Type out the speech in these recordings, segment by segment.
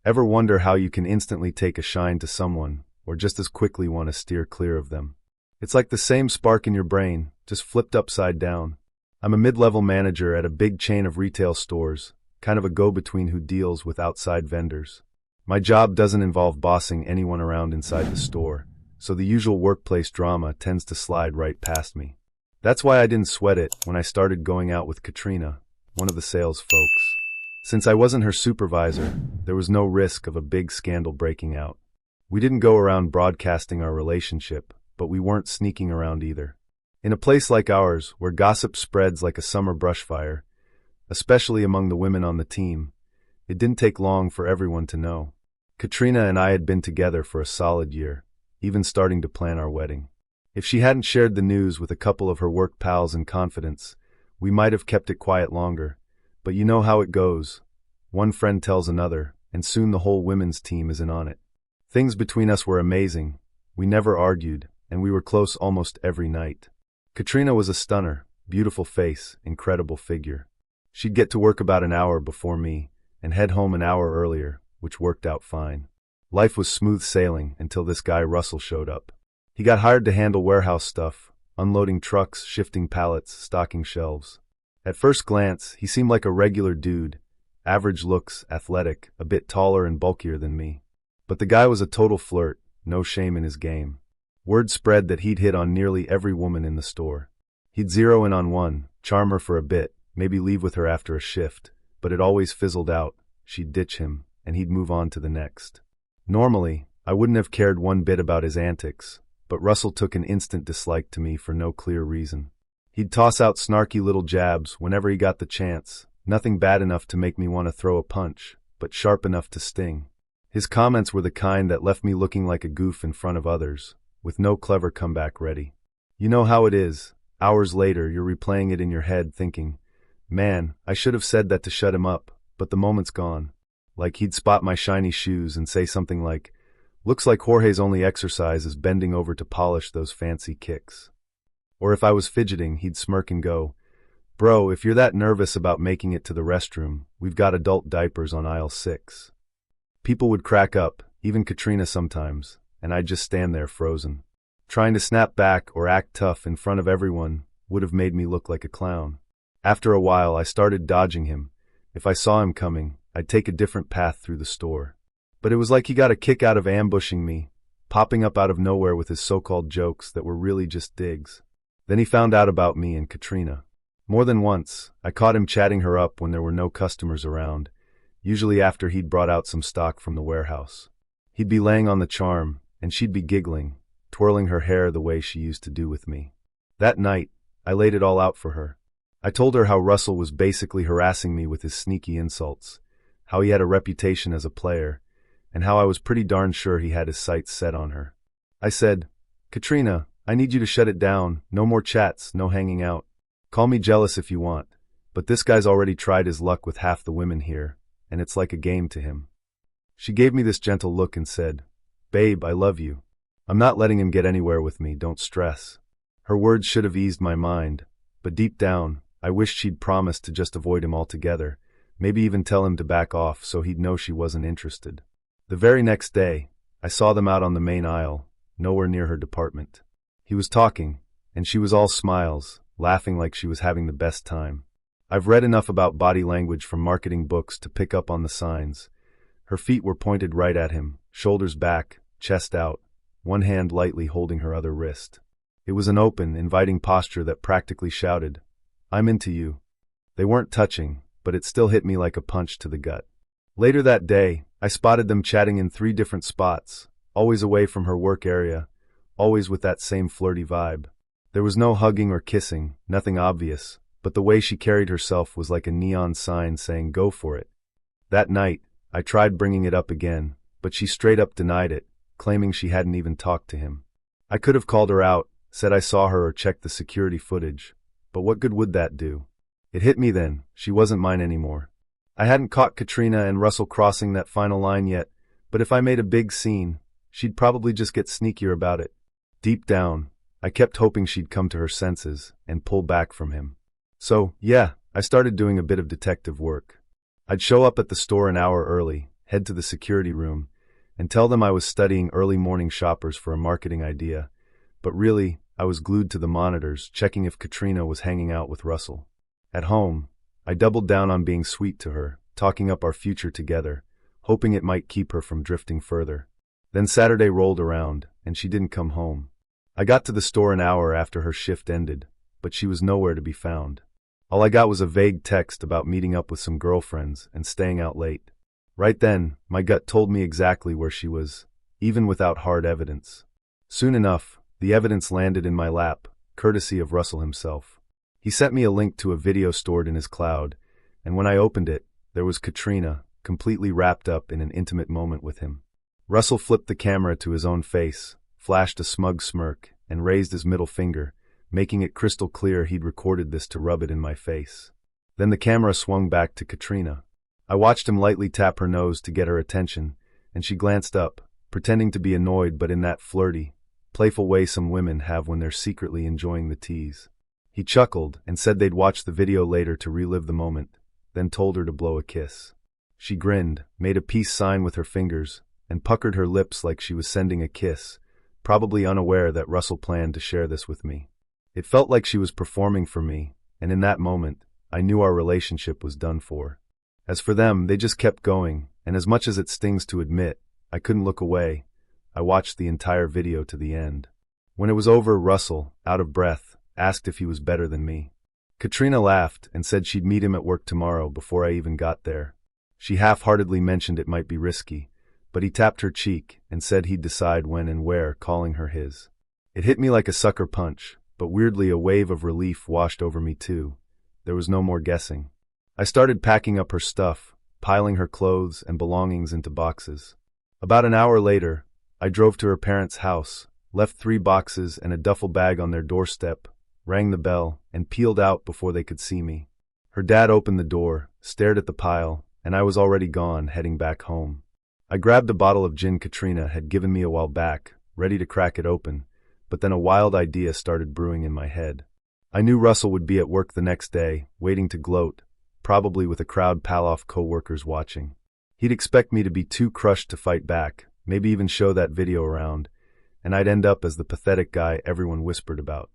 Ever wonder how you can instantly take a shine to someone, or just as quickly want to steer clear of them? It's like the same spark in your brain, just flipped upside down. I'm a mid-level manager at a big chain of retail stores, kind of a go-between who deals with outside vendors. My job doesn't involve bossing anyone around inside the store, so the usual workplace drama tends to slide right past me. That's why I didn't sweat it when I started going out with Katrina, one of the sales folks. Since I wasn't her supervisor, there was no risk of a big scandal breaking out. We didn't go around broadcasting our relationship, but we weren't sneaking around either. In a place like ours, where gossip spreads like a summer brush fire, especially among the women on the team, it didn't take long for everyone to know. Katrina and I had been together for a solid year, even starting to plan our wedding. If she hadn't shared the news with a couple of her work pals in confidence, we might have kept it quiet longer. But you know how it goes. One friend tells another, and soon the whole women's team is in on it. Things between us were amazing. We never argued, and we were close almost every night. Katrina was a stunner, beautiful face, incredible figure. She'd get to work about an hour before me, and head home an hour earlier, which worked out fine. Life was smooth sailing until this guy Russell showed up. He got hired to handle warehouse stuff, unloading trucks, shifting pallets, stocking shelves. At first glance, he seemed like a regular dude, average looks, athletic, a bit taller and bulkier than me. But the guy was a total flirt, no shame in his game. Word spread that he'd hit on nearly every woman in the store. He'd zero in on one, charm her for a bit, maybe leave with her after a shift, but it always fizzled out. She'd ditch him, and he'd move on to the next. Normally, I wouldn't have cared one bit about his antics, but Russell took an instant dislike to me for no clear reason. He'd toss out snarky little jabs whenever he got the chance, nothing bad enough to make me want to throw a punch, but sharp enough to sting. His comments were the kind that left me looking like a goof in front of others, with no clever comeback ready. You know how it is. Hours later, you're replaying it in your head thinking, man, I should have said that to shut him up, but the moment's gone. Like he'd spot my shiny shoes and say something like, looks like Jorge's only exercise is bending over to polish those fancy kicks. Or if I was fidgeting, he'd smirk and go, bro, if you're that nervous about making it to the restroom, we've got adult diapers on aisle 6. People would crack up, even Katrina sometimes, and I'd just stand there frozen. Trying to snap back or act tough in front of everyone would have made me look like a clown. After a while, I started dodging him. If I saw him coming, I'd take a different path through the store. But it was like he got a kick out of ambushing me, popping up out of nowhere with his so-called jokes that were really just digs. Then he found out about me and Katrina. More than once, I caught him chatting her up when there were no customers around, usually after he'd brought out some stock from the warehouse. He'd be laying on the charm, and she'd be giggling, twirling her hair the way she used to do with me. That night, I laid it all out for her. I told her how Russell was basically harassing me with his sneaky insults, how he had a reputation as a player, and how I was pretty darn sure he had his sights set on her. I said, Katrina, I need you to shut it down, no more chats, no hanging out. Call me jealous if you want, but this guy's already tried his luck with half the women here, and it's like a game to him. She gave me this gentle look and said, babe, I love you. I'm not letting him get anywhere with me, don't stress. Her words should have eased my mind, but deep down, I wished she'd promised to just avoid him altogether, maybe even tell him to back off so he'd know she wasn't interested. The very next day, I saw them out on the main aisle, nowhere near her department. He was talking, and she was all smiles, laughing like she was having the best time. I've read enough about body language from marketing books to pick up on the signs. Her feet were pointed right at him, shoulders back, chest out, one hand lightly holding her other wrist. It was an open, inviting posture that practically shouted, I'm into you. They weren't touching, but it still hit me like a punch to the gut. Later that day, I spotted them chatting in 3 different spots, always away from her work area, always with that same flirty vibe. There was no hugging or kissing, nothing obvious, but the way she carried herself was like a neon sign saying go for it. That night, I tried bringing it up again, but she straight up denied it, claiming she hadn't even talked to him. I could have called her out, said I saw her or checked the security footage, but what good would that do? It hit me then, she wasn't mine anymore. I hadn't caught Katrina and Russell crossing that final line yet, but if I made a big scene, she'd probably just get sneakier about it. Deep down, I kept hoping she'd come to her senses and pull back from him. So, yeah, I started doing a bit of detective work. I'd show up at the store an hour early, head to the security room, and tell them I was studying early morning shoppers for a marketing idea, but really, I was glued to the monitors, checking if Katrina was hanging out with Russell. At home, I doubled down on being sweet to her, talking up our future together, hoping it might keep her from drifting further. Then Saturday rolled around, and she didn't come home. I got to the store an hour after her shift ended, but she was nowhere to be found. All I got was a vague text about meeting up with some girlfriends and staying out late. Right then, my gut told me exactly where she was, even without hard evidence. Soon enough, the evidence landed in my lap, courtesy of Russell himself. He sent me a link to a video stored in his cloud, and when I opened it, there was Katrina, completely wrapped up in an intimate moment with him. Russell flipped the camera to his own face, flashed a smug smirk, and raised his middle finger, making it crystal clear he'd recorded this to rub it in my face. Then the camera swung back to Katrina. I watched him lightly tap her nose to get her attention, and she glanced up, pretending to be annoyed but in that flirty, playful way some women have when they're secretly enjoying the tease. He chuckled and said they'd watch the video later to relive the moment, then told her to blow a kiss. She grinned, made a peace sign with her fingers, and puckered her lips like she was sending a kiss, probably unaware that Russell planned to share this with me. It felt like she was performing for me, and in that moment, I knew our relationship was done for. As for them, they just kept going, and as much as it stings to admit, I couldn't look away. I watched the entire video to the end. When it was over, Russell, out of breath, asked if he was better than me. Katrina laughed and said she'd meet him at work tomorrow before I even got there. She half-heartedly mentioned it might be risky, but he tapped her cheek and said he'd decide when and where, calling her his. It hit me like a sucker punch, but weirdly a wave of relief washed over me too. There was no more guessing. I started packing up her stuff, piling her clothes and belongings into boxes. About an hour later, I drove to her parents' house, left 3 boxes and a duffel bag on their doorstep, rang the bell, and peeled out before they could see me. Her dad opened the door, stared at the pile, and I was already gone, heading back home. I grabbed a bottle of gin Katrina had given me a while back, ready to crack it open, but then a wild idea started brewing in my head. I knew Russell would be at work the next day, waiting to gloat, probably with a crowd pal-off co-workers watching. He'd expect me to be too crushed to fight back, maybe even show that video around, and I'd end up as the pathetic guy everyone whispered about.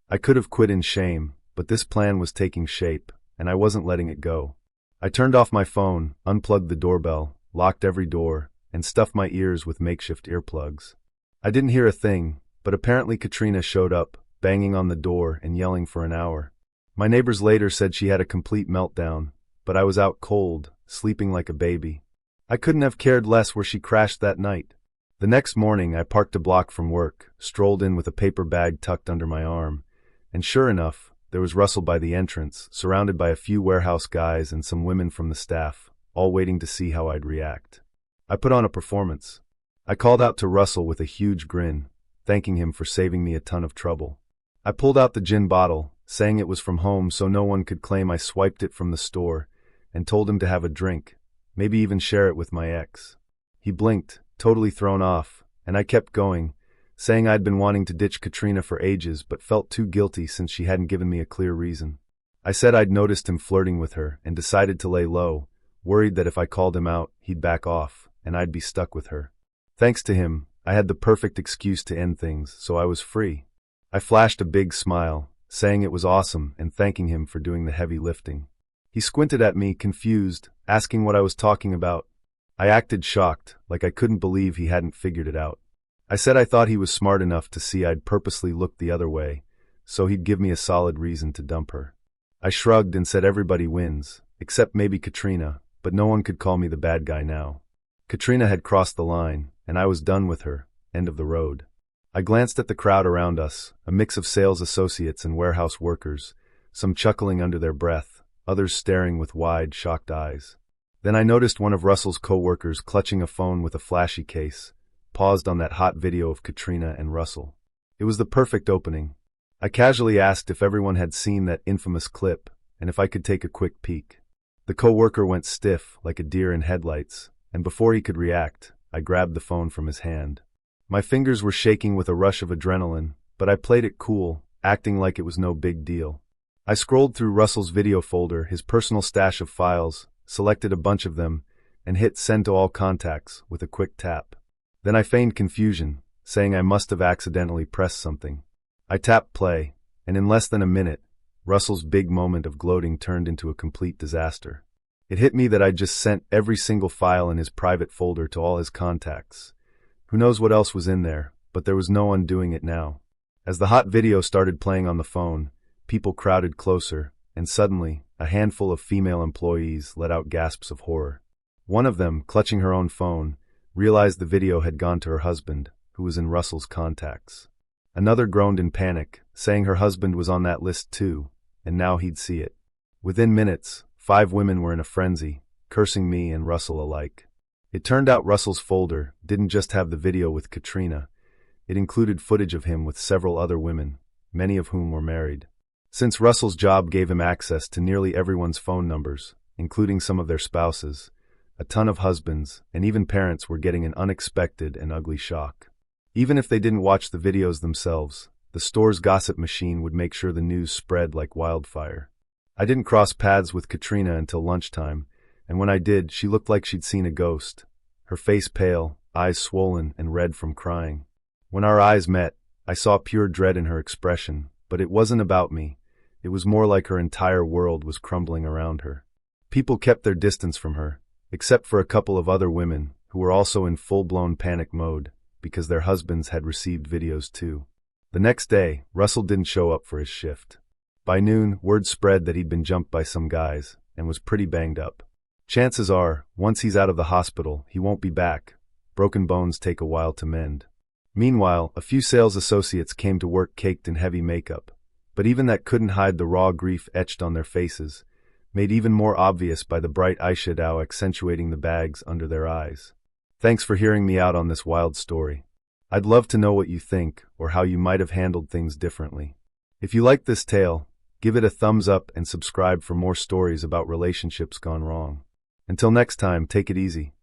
I could have quit in shame, but this plan was taking shape, and I wasn't letting it go. I turned off my phone, unplugged the doorbell, locked every door, and stuffed my ears with makeshift earplugs. I didn't hear a thing, but apparently Katrina showed up, banging on the door and yelling for an hour. My neighbors later said she had a complete meltdown, but I was out cold, sleeping like a baby. I couldn't have cared less where she crashed that night. The next morning I parked a block from work, strolled in with a paper bag tucked under my arm, and sure enough, there was Russell by the entrance, surrounded by a few warehouse guys and some women from the staff, all waiting to see how I'd react. I put on a performance. I called out to Russell with a huge grin, thanking him for saving me a ton of trouble. I pulled out the gin bottle, saying it was from home so no one could claim I swiped it from the store, and told him to have a drink, maybe even share it with my ex. He blinked, totally thrown off, and I kept going, saying I'd been wanting to ditch Katrina for ages but felt too guilty since she hadn't given me a clear reason. I said I'd noticed him flirting with her and decided to lay low, worried that if I called him out, he'd back off, and I'd be stuck with her. Thanks to him, I had the perfect excuse to end things, so I was free. I flashed a big smile, saying it was awesome and thanking him for doing the heavy lifting. He squinted at me, confused, asking what I was talking about. I acted shocked, like I couldn't believe he hadn't figured it out. I said I thought he was smart enough to see I'd purposely looked the other way, so he'd give me a solid reason to dump her. I shrugged and said everybody wins, except maybe Katrina, but no one could call me the bad guy now. Katrina had crossed the line, and I was done with her, end of the road. I glanced at the crowd around us, a mix of sales associates and warehouse workers, some chuckling under their breath, others staring with wide, shocked eyes. Then I noticed one of Russell's co-workers clutching a phone with a flashy case, paused on that hot video of Katrina and Russell. It was the perfect opening. I casually asked if everyone had seen that infamous clip, and if I could take a quick peek. The co-worker went stiff, like a deer in headlights, and before he could react, I grabbed the phone from his hand. My fingers were shaking with a rush of adrenaline, but I played it cool, acting like it was no big deal. I scrolled through Russell's video folder, his personal stash of files, selected a bunch of them, and hit send to all contacts with a quick tap. Then I feigned confusion, saying I must have accidentally pressed something. I tapped play, and in less than a minute, Russell's big moment of gloating turned into a complete disaster. It hit me that I'd just sent every single file in his private folder to all his contacts. Who knows what else was in there, but there was no undoing it now. As the hot video started playing on the phone, people crowded closer, and suddenly, a handful of female employees let out gasps of horror. One of them, clutching her own phone, realized the video had gone to her husband, who was in Russell's contacts. Another groaned in panic, saying her husband was on that list too, and now he'd see it. Within minutes, 5 women were in a frenzy, cursing me and Russell alike. It turned out Russell's folder didn't just have the video with Katrina. It included footage of him with several other women, many of whom were married. Since Russell's job gave him access to nearly everyone's phone numbers, including some of their spouses, a ton of husbands and even parents were getting an unexpected and ugly shock. Even if they didn't watch the videos themselves, the store's gossip machine would make sure the news spread like wildfire. I didn't cross paths with Katrina until lunchtime, and when I did, she looked like she'd seen a ghost, her face pale, eyes swollen and red from crying. When our eyes met, I saw pure dread in her expression, but it wasn't about me. It was more like her entire world was crumbling around her. People kept their distance from her, except for a couple of other women who were also in full-blown panic mode because their husbands had received videos too. The next day, Russell didn't show up for his shift. By noon, word spread that he'd been jumped by some guys and was pretty banged up. Chances are, once he's out of the hospital, he won't be back. Broken bones take a while to mend. Meanwhile, a few sales associates came to work caked in heavy makeup, but even that couldn't hide the raw grief etched on their faces, made even more obvious by the bright eyeshadow accentuating the bags under their eyes. Thanks for hearing me out on this wild story. I'd love to know what you think or how you might have handled things differently. If you like this tale, give it a thumbs up and subscribe for more stories about relationships gone wrong. Until next time, take it easy.